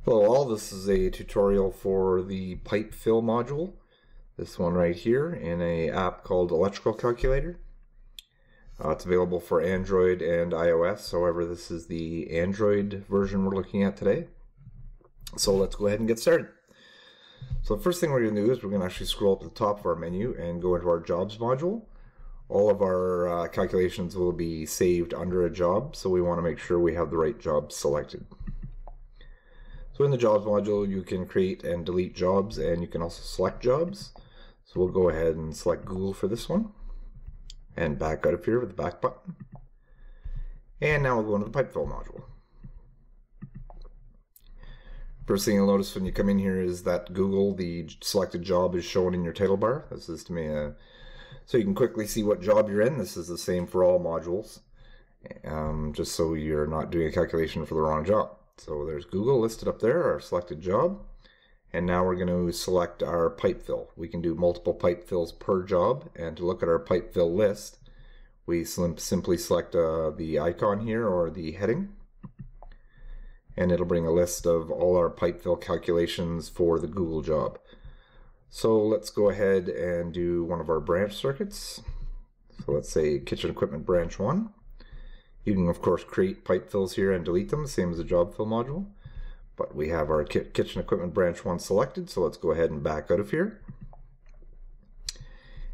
Hello all, this is a tutorial for the PipeFill module. This one right here in an app called Electrical Calculator. It's available for Android and iOS, however this is the Android version we're looking at today. So let's go ahead and get started. So the first thing we're going to do is we're going to actually scroll up to the top of our menu and go into our Jobs module. All of our calculations will be saved under a job, so we want to make sure we have the right job selected. So in the Jobs module, you can create and delete jobs, and you can also select jobs. So we'll go ahead and select Google for this one, and back out of here with the back button. And now we'll go into the PipeFill module. First thing you'll notice when you come in here is that Google, the selected job, is shown in your title bar. This is to me so you can quickly see what job you're in. This is the same for all modules, just so you're not doing a calculation for the wrong job. So there's Google listed up there, our selected job. And now we're going to select our pipe fill. We can do multiple pipe fills per job. And to look at our pipe fill list, we simply select the icon here or the heading. And it'll bring a list of all our pipe fill calculations for the Google job. So let's go ahead and do one of our branch circuits. So let's say kitchen equipment branch 1. You can, of course, create pipe fills here and delete them, same as the job fill module. But we have our kitchen equipment branch 1 selected, so let's go ahead and back out of here.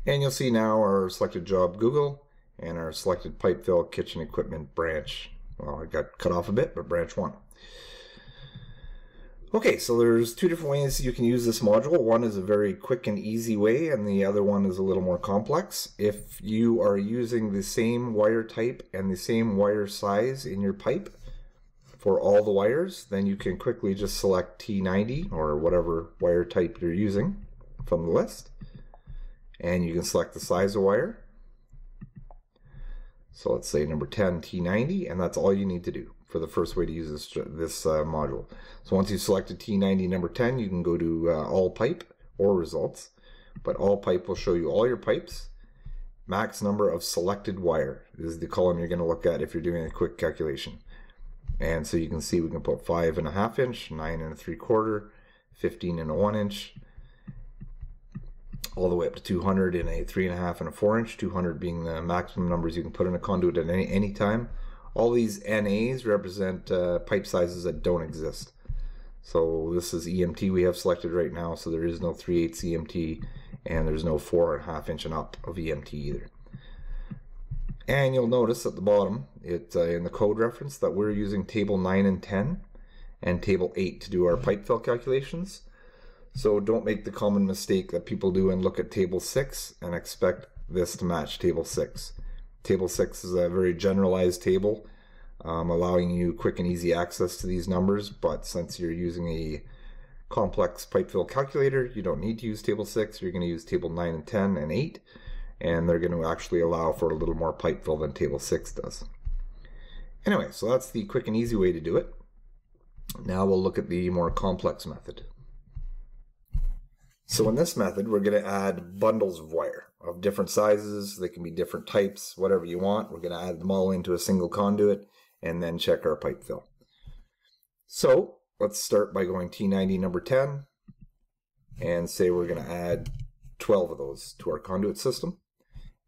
And you'll see now our selected job Google and our selected pipe fill kitchen equipment branch. Well, I got cut off a bit, but branch 1. Okay, so there's two different ways you can use this module. One is a very quick and easy way, and the other one is a little more complex. If you are using the same wire type and the same wire size in your pipe for all the wires, then you can quickly just select T90 or whatever wire type you're using from the list. And you can select the size of wire. So let's say number 10 T90, and that's all you need to do for the first way to use this module. So once you've selected T90 number 10, you can go to all pipe or results, but all pipe will show you all your pipes, max number of selected wire. This is the column you're going to look at if you're doing a quick calculation. And so you can see we can put 5.5 inch, 9.75, 15 and a 1 inch, all the way up to 200 in a 3.5 and a 4 inch, 200 being the maximum numbers you can put in a conduit at any time. All these NAs represent pipe sizes that don't exist. So this is EMT we have selected right now, so there is no 3/8 EMT, and there's no 4.5 inch and up of EMT either. And you'll notice at the bottom, in the code reference, that we're using table 9 and 10 and table 8 to do our pipe fill calculations. So don't make the common mistake that people do and look at table 6 and expect this to match table 6. Table 6 is a very generalized table, allowing you quick and easy access to these numbers, but since you're using a complex pipe fill calculator, you don't need to use table 6. You're going to use table 9 and 10 and 8, and they're going to actually allow for a little more pipe fill than table 6 does. Anyway, so that's the quick and easy way to do it. Now we'll look at the more complex method. So in this method, we're going to add bundles of wire of different sizes. They can be different types, whatever you want. We're going to add them all into a single conduit and then check our pipe fill. So let's start by going T90 number 10 and say we're going to add 12 of those to our conduit system.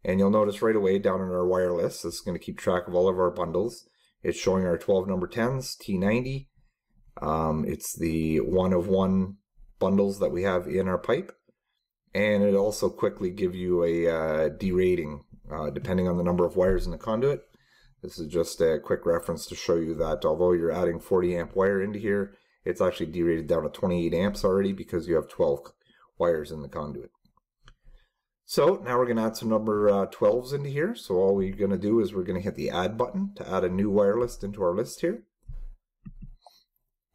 And you'll notice right away down in our wire list, this is going to keep track of all of our bundles. It's showing our 12 number 10s, T90. It's the 1 of 1 bundles that we have in our pipe, and it also quickly give you a derating depending on the number of wires in the conduit. This is just a quick reference to show you that although you're adding 40 amp wire into here, it's actually derated down to 28 amps already because you have 12 wires in the conduit. So now we're going to add some number 12s into here. So all we're going to do is we're going to hit the add button to add a new wire list into our list here.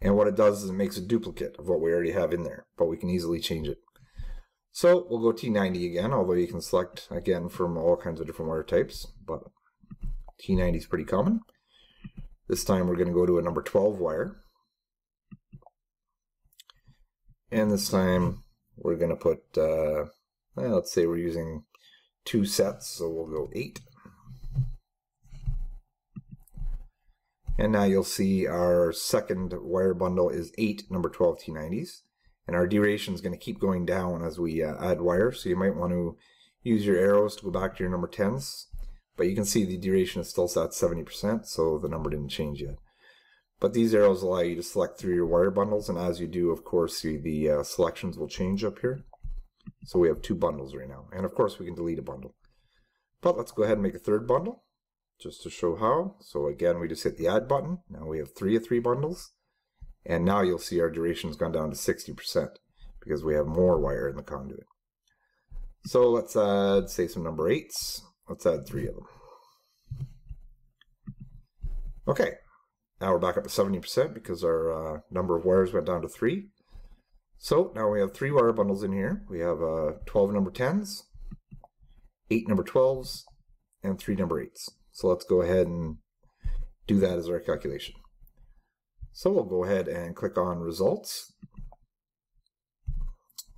And what it does is it makes a duplicate of what we already have in there, but we can easily change it. So we'll go T90 again, although you can select again from all kinds of different wire types, but T90 is pretty common. This time we're going to go to a number 12 wire. And this time we're going to put, let's say we're using 2 sets, so we'll go 8. And now you'll see our second wire bundle is 8 number 12 T90s. And our duration is going to keep going down as we add wire. So you might want to use your arrows to go back to your number 10s. But you can see the duration is still set at 70%, so the number didn't change yet. But these arrows allow you to select through your wire bundles, and as you do, of course, the selections will change up here. So we have 2 bundles right now. And of course, we can delete a bundle. But let's go ahead and make a third bundle, just to show how. So again, we just hit the add button. Now we have 3 of 3 bundles. And now you'll see our duration's gone down to 60% because we have more wire in the conduit. So let's add, say, some number 8s. Let's add 3 of them. Okay, now we're back up to 70% because our number of wires went down to 3. So now we have 3 wire bundles in here. We have 12 number 10s, 8 number 12s, and 3 number 8s. So let's go ahead and do that as our calculation. So we'll go ahead and click on results.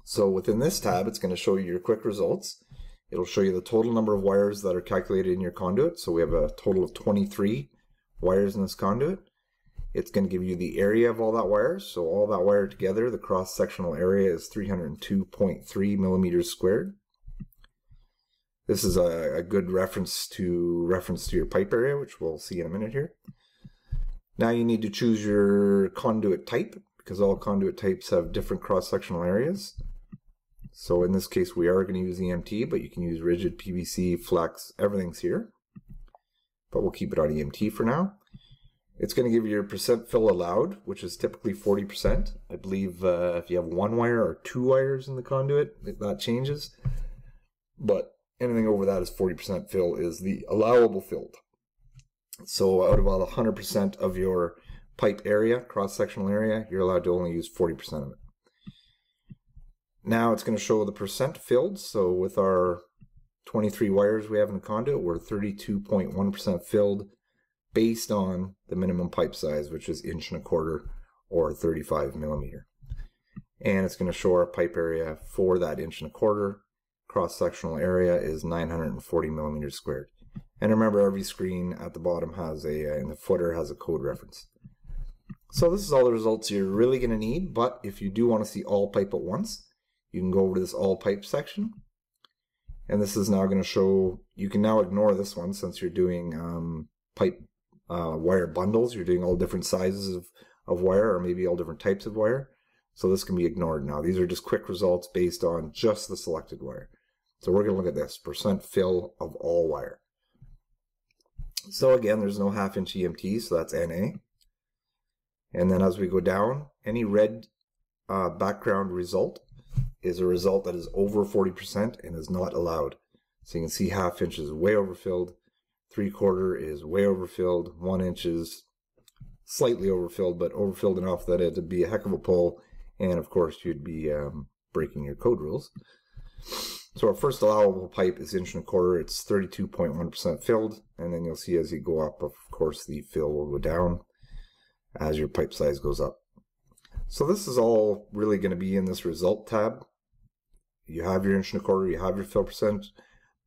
So within this tab, it's going to show you your quick results. It'll show you the total number of wires that are calculated in your conduit. So we have a total of 23 wires in this conduit. It's going to give you the area of all that wire. So all that wire together, the cross-sectional area is 302.3 millimeters squared. This is a good reference to your pipe area, which we'll see in a minute here. Now you need to choose your conduit type, because all conduit types have different cross-sectional areas. So in this case, we are going to use EMT, but you can use rigid, PVC, flex, everything's here. But we'll keep it on EMT for now. It's going to give you your percent fill allowed, which is typically 40%. I believe if you have 1 wire or 2 wires in the conduit, that changes. But anything over that is 40% fill is the allowable filled. So out of all 100% of your pipe area, cross-sectional area, you're allowed to only use 40% of it. Now it's going to show the percent filled. So with our 23 wires we have in the conduit, we're 32.1% filled based on the minimum pipe size, which is 1.25 inches or 35 millimeter. And it's going to show our pipe area for that 1.25 inches. Cross-sectional area is 940 millimeters squared. And remember, every screen at the bottom has in the footer has a code reference. So this is all the results you're really going to need, but if you do want to see all pipe at once, you can go over to this all pipe section. And this is now going to show, you can now ignore this one since you're doing pipe wire bundles. You're doing all different sizes of wire, or maybe all different types of wire. So this can be ignored now. These are just quick results based on just the selected wire. So we're going to look at this, percent fill of all wire. So again, there's no 1/2 inch EMT, so that's NA. And then as we go down, any red background result is a result that is over 40% and is not allowed. So you can see 1/2 inch is way overfilled, 3/4 is way overfilled, 1 inch is slightly overfilled, but overfilled enough that it'd be a heck of a pull, and of course you'd be breaking your code rules. So our first allowable pipe is 1.25 inches. It's 32.1% filled, and then you'll see as you go up, of course, the fill will go down as your pipe size goes up. So this is all really going to be in this result tab. You have your 1.25 inches, you have your fill percent,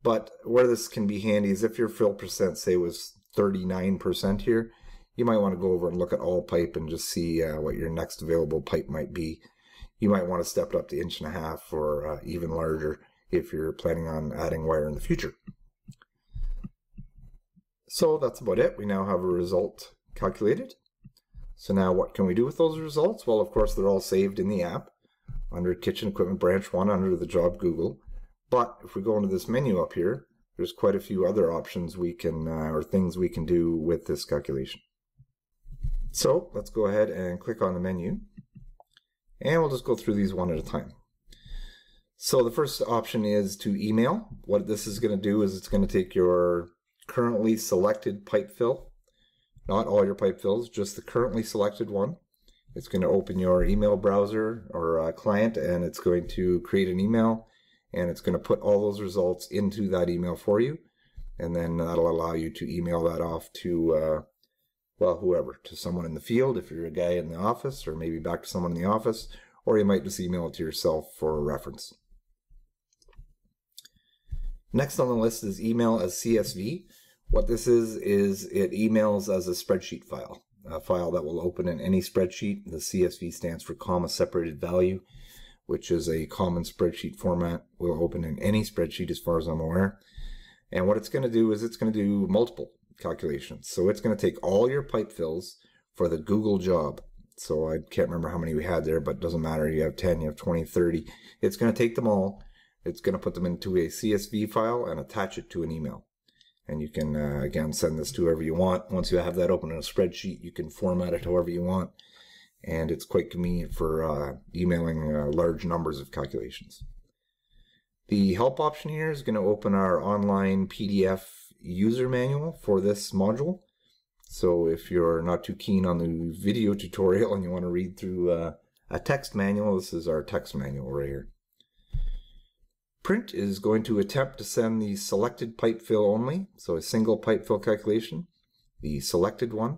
but where this can be handy is if your fill percent, say, was 39% here, you might want to go over and look at all pipe and just see what your next available pipe might be. You might want to step it up to 1.5 inches or even larger if you're planning on adding wire in the future. So that's about it. We now have a result calculated. So now what can we do with those results? Well, of course, they're all saved in the app under Kitchen Equipment Branch 1 under the job Google. But if we go into this menu up here, there's quite a few other options we can, or things we can do with this calculation. So let's go ahead and click on the menu. And we'll just go through these one at a time. So the first option is to email. What this is going to do is it's going to take your currently selected pipe fill, not all your pipe fills, just the currently selected one. It's going to open your email browser or client, and it's going to create an email, and it's going to put all those results into that email for you, and then that'll allow you to email that off to well, whoever, to someone in the field if you're a guy in the office, or maybe back to someone in the office, or you might just email it to yourself for reference. Next on the list is email as CSV. What this is it emails as a spreadsheet file, a file that will open in any spreadsheet. The CSV stands for comma separated value, which is a common spreadsheet format. Will open in any spreadsheet as far as I'm aware. And what it's going to do is it's going to do multiple calculations. So it's going to take all your pipe fills for the Google job. So I can't remember how many we had there, but it doesn't matter. You have 10, you have 20, 30. It's going to take them all. It's going to put them into a CSV file and attach it to an email. And you can, again, send this to whoever you want. Once you have that open in a spreadsheet, you can format it however you want. And it's quite convenient for emailing large numbers of calculations. The help option here is going to open our online PDF user manual for this module. So if you're not too keen on the video tutorial and you want to read through a text manual, this is our text manual right here. Print is going to attempt to send the selected pipe fill only, so a single pipe fill calculation, the selected one,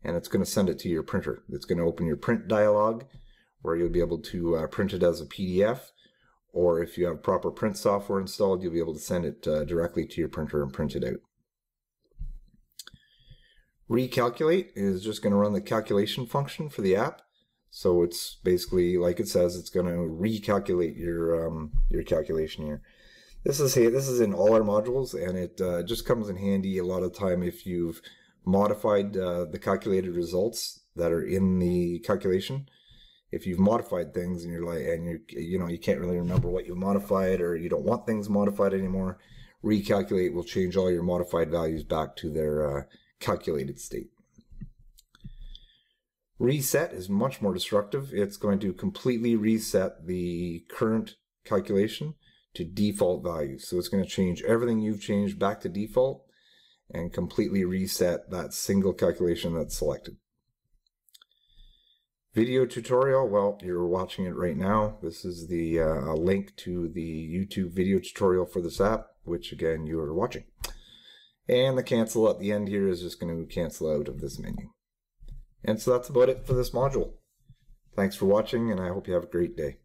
and it's going to send it to your printer. It's going to open your print dialog where you'll be able to print it as a PDF, or if you have proper print software installed, you'll be able to send it directly to your printer and print it out. Recalculate is just going to run the calculation function for the app. So it's basically, like it says, it's going to recalculate your calculation here. This is in all our modules, and it just comes in handy a lot of time if you've modified the calculated results that are in the calculation. If you've modified things and you can't really remember what you modified, or you don't want things modified anymore, recalculate will change all your modified values back to their calculated state. Reset is much more destructive. It's going to completely reset the current calculation to default values. So it's going to change everything you've changed back to default and completely reset that single calculation that's selected. Video tutorial, well, you're watching it right now. This is the link to the YouTube video tutorial for this app, which again you are watching. And the cancel at the end here is just going to cancel out of this menu. And so that's about it for this module. Thanks for watching, and I hope you have a great day.